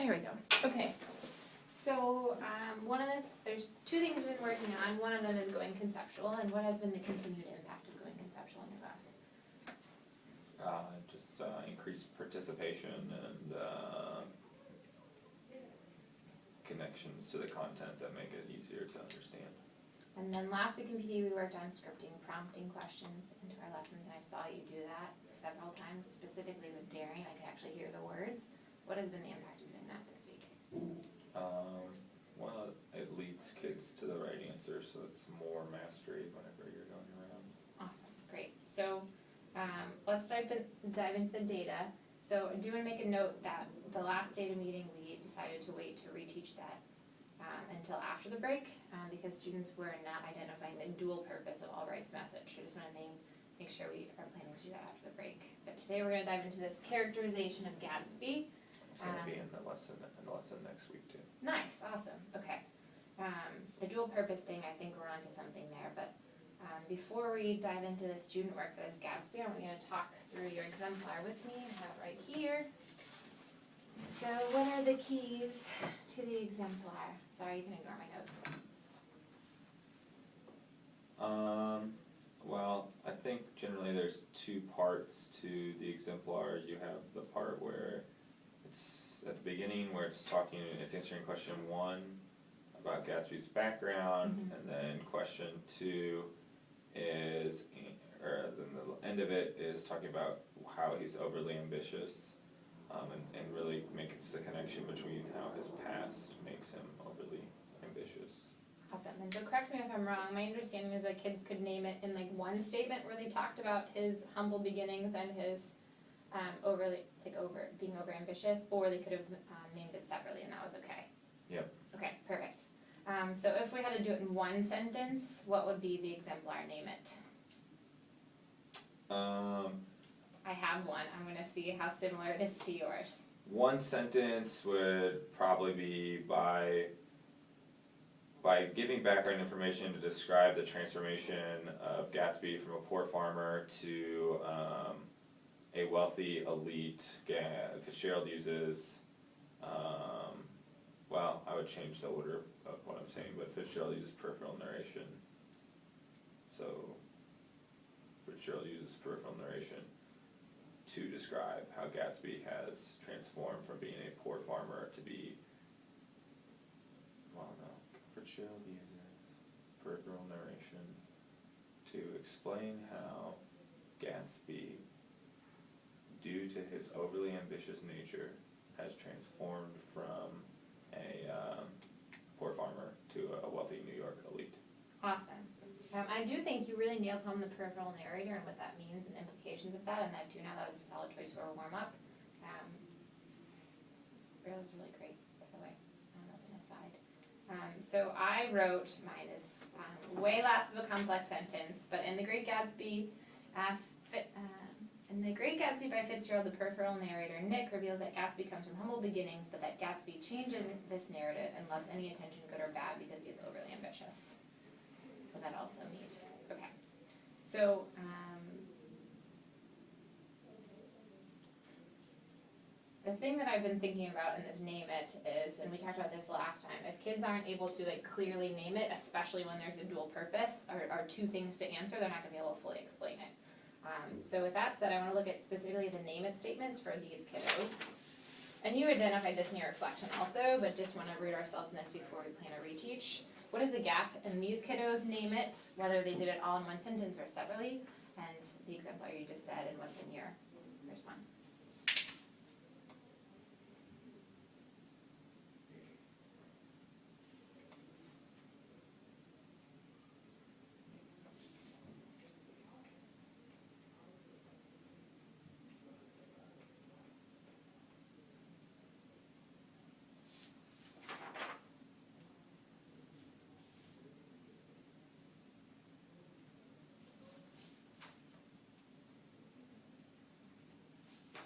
here we go. Okay. So there's two things we've been working on. One of them is going conceptual, and what has been the continued impact of going conceptual in your class? Just increased participation and connections to the content that make it easier to understand. And then last week in PD we worked on scripting, prompting questions into our lessons, and I saw you do that several times, specifically with daring. I could actually hear the words. What has been the impact of doing that this week? Well, it leads kids to the right answer, so it's more mastery whenever you're going around. Awesome, great. So let's dive into the data. So I do want to make a note that the last data meeting we decided to wait to reteach that until after the break because students were not identifying the dual purpose of Albright's message. I just want to make sure we are planning to do that after the break. But today we're going to dive into this characterization of Gatsby. It's going to be in the lesson next week too. Nice, awesome, okay. The dual purpose thing, I think we're onto something there, but before we dive into the student work for this Gatsby, I'm going to talk through your exemplar with me. I have it right here. So what are the keys to the exemplar? Sorry, you can ignore my notes. Well, I think generally there's two parts to the exemplar. You have the part where it's at the beginning where it's answering question 1 about Gatsby's background, and then question 2 is, or then the end of it is talking about how he's overly ambitious, and really makes the connection between how his past makes him overly ambitious. Awesome, and so correct me if I'm wrong, my understanding is that kids could name it in like one statement where they talked about his humble beginnings and his being over ambitious, or they could have named it separately and that was okay. Yep. Okay, perfect. So if we had to do it in one sentence, what would be the exemplar? Name it. I have one. I'm going to see how similar it is to yours. One sentence would probably be by giving background information to describe the transformation of Gatsby from a poor farmer to a wealthy elite. Fitzgerald uses, well, I would change the order of what I'm saying, but Fitzgerald uses peripheral narration. So Fitzgerald uses peripheral narration to describe how Gatsby has transformed from being a poor farmer to be, well, no, Fitzgerald uses peripheral narration to explain how Gatsby, due to his overly ambitious nature, has transformed from a poor farmer to a wealthy New York elite. Awesome. I do think you really nailed home the peripheral narrator and what that means and implications of that, and that too now that was a solid choice for a warm-up. It was really great, by the way, nothing aside. So I wrote, mine is way less of a complex sentence, but in The Great Gatsby, by Fitzgerald, the peripheral narrator, Nick, reveals that Gatsby comes from humble beginnings, but that Gatsby changes this narrative and loves any attention, good or bad, because he is overly ambitious. Would that also meet? Okay. So, the thing that I've been thinking about in this name it is, and we talked about this last time, if kids aren't able to like clearly name it, especially when there's a dual purpose or two things to answer, they're not going to be able to fully explain it. So with that said, I want to look at specifically the name it statements for these kiddos. And you identified this in your reflection also, but just want to root ourselves in this before we plan a reteach. What is the gap in these kiddos? Name it, whether they did it all in one sentence or separately, and the exemplar you just said and what's in your response.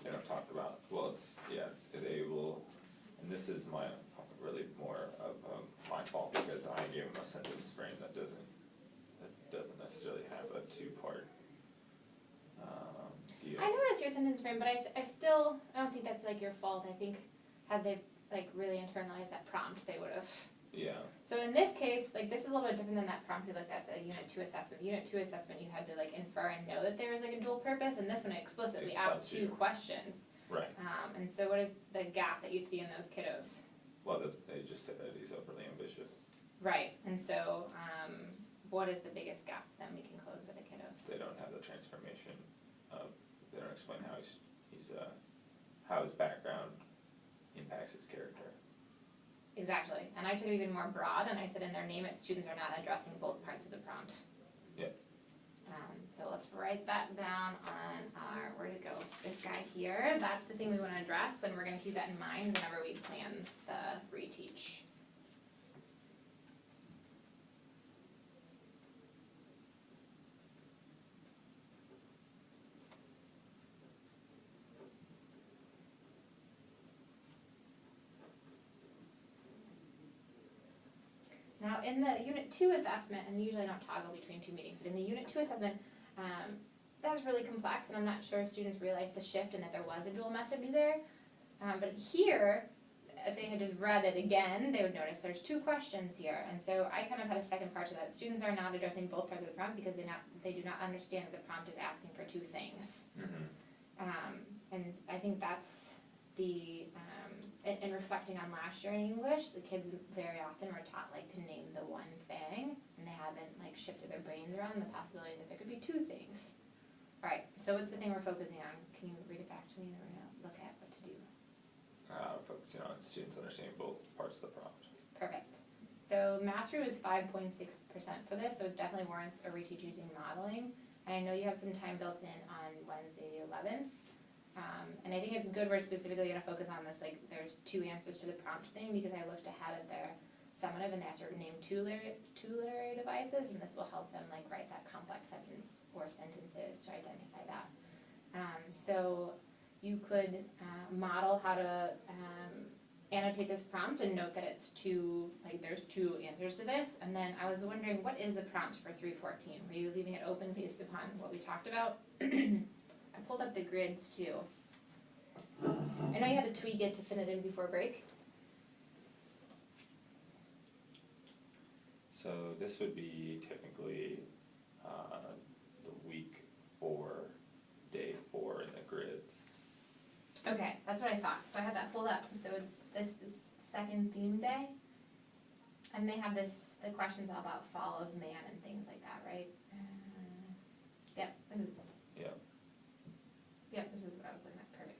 And I've talked about, well, they will, and this is really more of my fault because I gave them a sentence frame that doesn't necessarily have a two-part deal. I know it's your sentence frame, but I don't think that's like your fault. I think had they like really internalize that prompt, they would have. Yeah. So in this case, like this is a little bit different than that prompt we looked at, the Unit 2 assessment. Unit 2 assessment, you had to like infer and know that there was like a dual purpose, and this one explicitly It asked tells 2 you. questions. Right. And so what is the gap that you see in those kiddos? Well, they just said that he's overly ambitious. Right, and so what is the biggest gap then we can close with the kiddos? They don't have the transformation of, they don't explain how how his background impacts his character. Exactly, and I took it even more broad, and I said in their name it, students are not addressing both parts of the prompt. Yep. So let's write that down on our, where to go, this guy here, that's the thing we wanna address, and we're gonna keep that in mind whenever we plan the reteach. Now, in the Unit 2 assessment, and usually I don't toggle between 2 meetings, but in the Unit 2 assessment, that was really complex, and I'm not sure students realized the shift and that there was a dual message there. But here, if they had just read it again, they would notice there's 2 questions here, and so I kind of had a second part to that. Students are not addressing both parts of the prompt because they do not understand that the prompt is asking for 2 things. And I think that's the, in reflecting on last year in English, the kids very often were taught like to name the one thing, and they haven't like shifted their brains around the possibility that there could be 2 things. Alright, so what's the thing we're focusing on? Can you read it back to me and then we're gonna look at what to do? Focusing on students understanding both parts of the prompt. Perfect. So mastery was 5.6% for this, so it definitely warrants a reteach using modeling. And I know you have some time built in on Wednesday the 11th. And I think it's good we're specifically gonna focus on this, like there's 2 answers to the prompt thing, because I looked ahead at their summative and they have to name two literary devices, and this will help them like write that complex sentence or sentences to identify that. So you could model how to annotate this prompt and note that it's 2, like there's 2 answers to this, and then I was wondering, what is the prompt for 314? Were you leaving it open based upon what we talked about? I pulled up the grids too. I know you had to tweak it to fit it in before break. So this would be technically the week 4, day 4 in the grids. Okay, that's what I thought. So I had that pulled up. So it's this second theme day, and they have this. The questions all about fall of man and things like that, right? Yep. This is. Yep. Yep. This is what I was looking at. Perfect.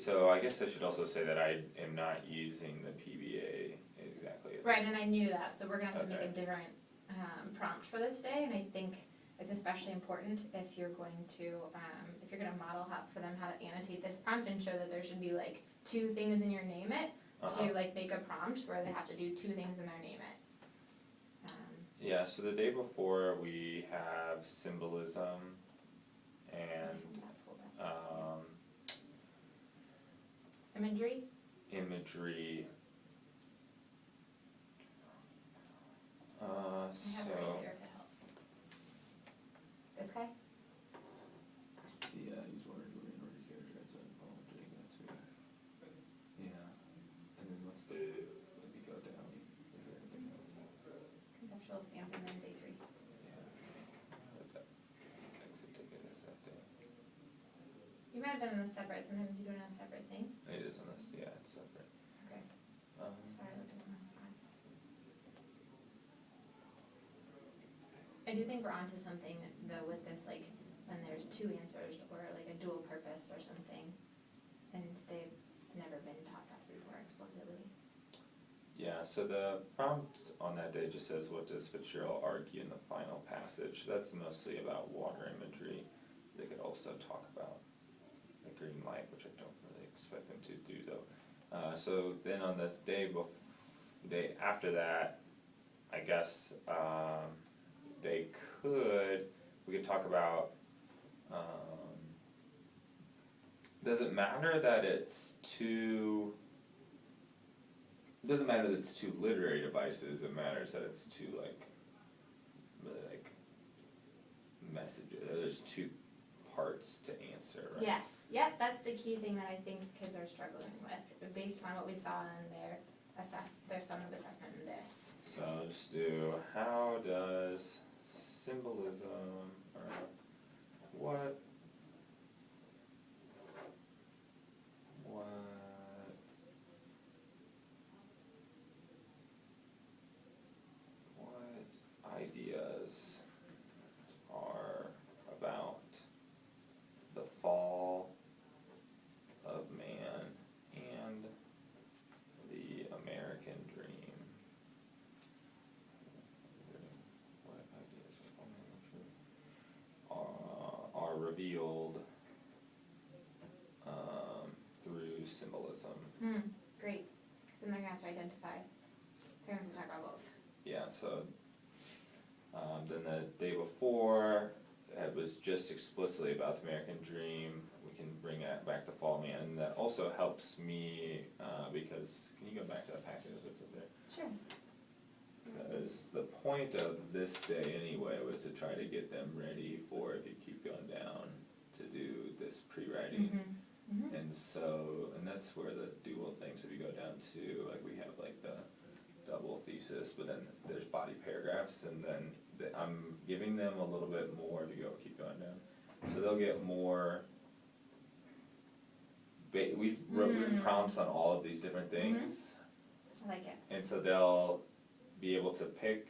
So I guess I should also say that I am not using the PBA exactly as Right, it's- and I knew that. So we're gonna have to make Okay. a different prompt for this day, and I think it's especially important if you're going to model for them how to annotate this prompt and show that there should be like 2 things in your name it, to like make a prompt where they have to do 2 things in their name it. Yeah, so the day before we have symbolism I and have that pulled up. Imagery. imagery. I have it So, right here if it helps. This guy? yeah, he's one in order to characterize that following that's who. Yeah, and then let me go down, is there anything else? Conceptual stamp and then day 3. Yeah, but that exit ticket is that day. You might have done it on a separate, sometimes you do it on a separate thing. It is on this, yeah, it's separate. Okay. Sorry, I looked at the wrong spot. I do think we're onto something though with this, like when there's 2 answers or like a dual purpose or something, and they've never been taught that before explicitly. Yeah, so the prompt on that day just says, what does Fitzgerald argue in the final passage? That's mostly about water imagery. They could also talk about the green light, which I don't really expect them to do though. So then on this day day after that, I guess we could talk about, does it matter that it's 2 literary devices, it matters that it's 2 like messages, there's 2 parts to answer, right? Yes, yep, that's the key thing that I think kids are struggling with, based on what we saw in their summative assessment in this. So just do, how does symbolism, or what ideas are about the fall of man and the American dream? What ideas of fall, man, and dream are revealed through symbolism? Great, because then they're gonna have to identify, they're gonna have to talk about both. Yeah, so then the day before, it was just explicitly about the American dream. We can bring that back to Fall Man, and that also helps me because, can you go back to that packet if it's up there? Sure. Because the point of this day anyway was to try to get them ready for, if you keep going down, to do this pre-writing. And so, and that's where the dual things, if you go down to, like we have like the double thesis, but then there's body paragraphs, and then I'm giving them a little bit more, if you keep going down. So they'll get more, we've written prompts on all of these different things. I like it. And so they'll be able to pick,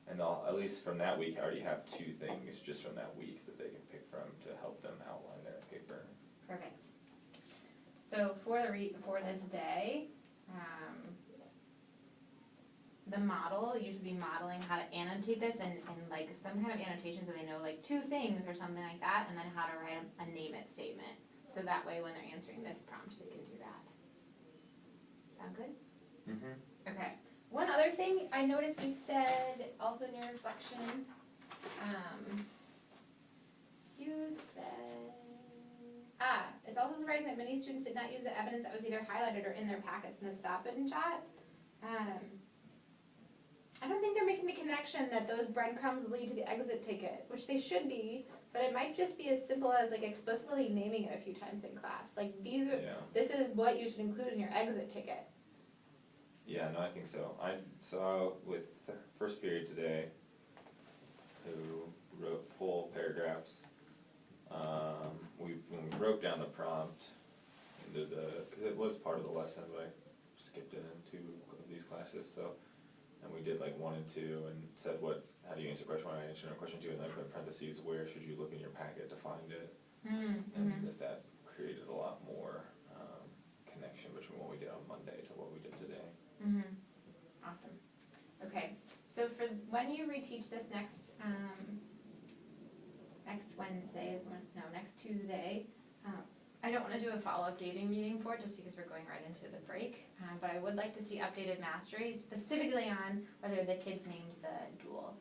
and they'll, at least from that week, already have 2 things just from that week that they can pick from to help them outline their paper. Perfect. So for this day, the model, you should be modeling how to annotate this and like some kind of annotation so they know like 2 things or something like that, and then how to write a name it statement. So that way when they're answering this prompt, they can do that. Sound good? Okay. One other thing I noticed you said, also in your reflection, you said, it's also surprising that many students did not use the evidence that was either highlighted or in their packets in the stop and chat. I don't think they're making the connection that those breadcrumbs lead to the exit ticket, which they should be, but it might just be as simple as like explicitly naming it a few times in class. Like this is what you should include in your exit ticket. Yeah, no, I think so. So with the first period today, who wrote full paragraphs, when we broke down the prompt into because it was part of the lesson, but I skipped it in 2 of these classes, so. And we did like 1 and 2 and said how do you answer question 1, I answer question 2, and then I put in parentheses, where should you look in your packet to find it? And that created a lot more connection between what we did on Monday to what we did today. Awesome. Okay, so for when you reteach this next Wednesday next Tuesday, I don't want to do a follow-up dating meeting for it just because we're going right into the break, but I would like to see updated mastery, specifically on whether the kids named the dual